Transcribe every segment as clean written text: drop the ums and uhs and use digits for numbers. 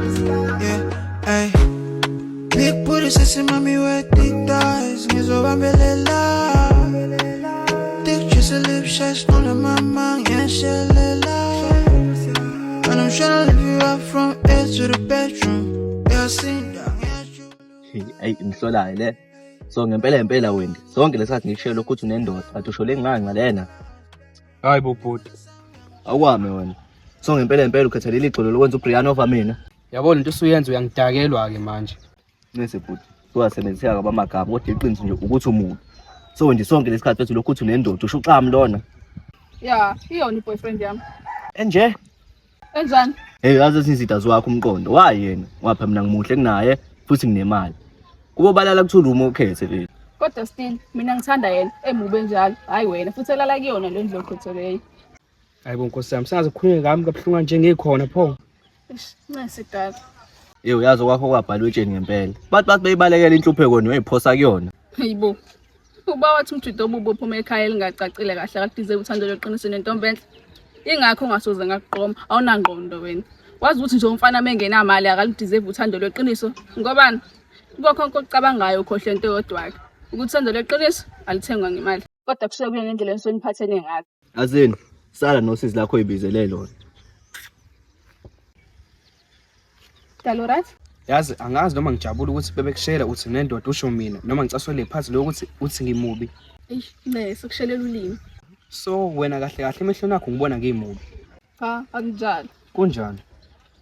Yeah, ay. Big booty sissy mami with thick thighs. Ngizobambelela. Thick just a lip shots, no la mama, yeah, shelela. And I'm tryna lift you up from edge to the bedroom. Yeah, sing down, yeah, you. Ayi imhlolayo le. So ngempela wena. Sonke lesikhathi ngikushela ukuthi unendoda, athi usho lenganga lena. Hayi bobhuti. Akwami wena. So ngempela ukhethelile igxolo lokwenza uBrian over mina. Yabona into usuyenza uyangidakelwa ke manje. Nese bhuti. Suwasebenzisa ngaba magama kodwa iqiniso nje ukuthi umuntu. So nje sonke lesikhathi ethi lokhu uthi unendoda usho uxami lona. Yeah, iyona boyfriend yami. Enje? Enjani? Hey, yazi izizitha zwakho umqondo. Wayi yena. Wapha mina ngimuhle kunaye futhi nginemali. Kubo balala kuthi urumo ukhethe le. Kodwa still mina ngithanda yena emube njalo. Hayi wena futhi elala kuyona le ndlu okhotho leyo. Hayibo Nkosi yami, singaze kukhulume ngami kabuhlungu nje ngikhona pho. Nese dad. Yebo yazi kwakho kwabhalwa etsheni ngempela. Bathi beyibalekela inhlupheko noyiphosa kuyona. Hayibo. Uba wathi umjudo obubo uphuma ekhaya elingacacile kahle akadize uthando leqiniso nentombi enhle. Ingakho ungasoze ngakuqoma, awunangqondo wena. Wazi ukuthi nje umfana mengenamali akalideserve uthando leqiniso. Ngobani? Lokho okucabangayo ukhohle into yodwa ke. Ukuthi uthando leqiniso alithengwa ngemali. Kodwa kushiya kuye ngendlela enseniphathene ngayo. Azini, sala nosizi lakho ibizele lona. Dalorat? Yazi angazi noma ngijabula ukuthi bebekushela uthi nendoda usho mina noma ngicaswele phansi lokuthi uthi ngimubi. Nese kushelela ulimi. So wena kahle emehlweni akho ngibona ngimubi. Cha, akunjalo. Kunjani?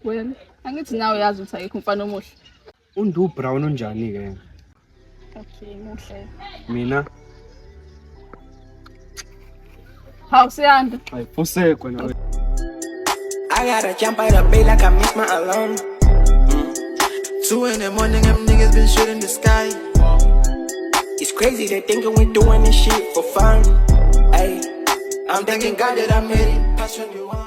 Wena angithi nawe yazi ukuthi ayikho umfana omuhle. Undu Brown unjani ke? Okay, muhle. Mina Hawu siyanda. hayi fosekwe nawe. I gotta jump out of bed like I miss my alarm. 2 in the morning, them niggas been shooting the sky. It's crazy, they thinking we doing this shit for fun. Ay, I'm thanking God that I made it. Pass 21.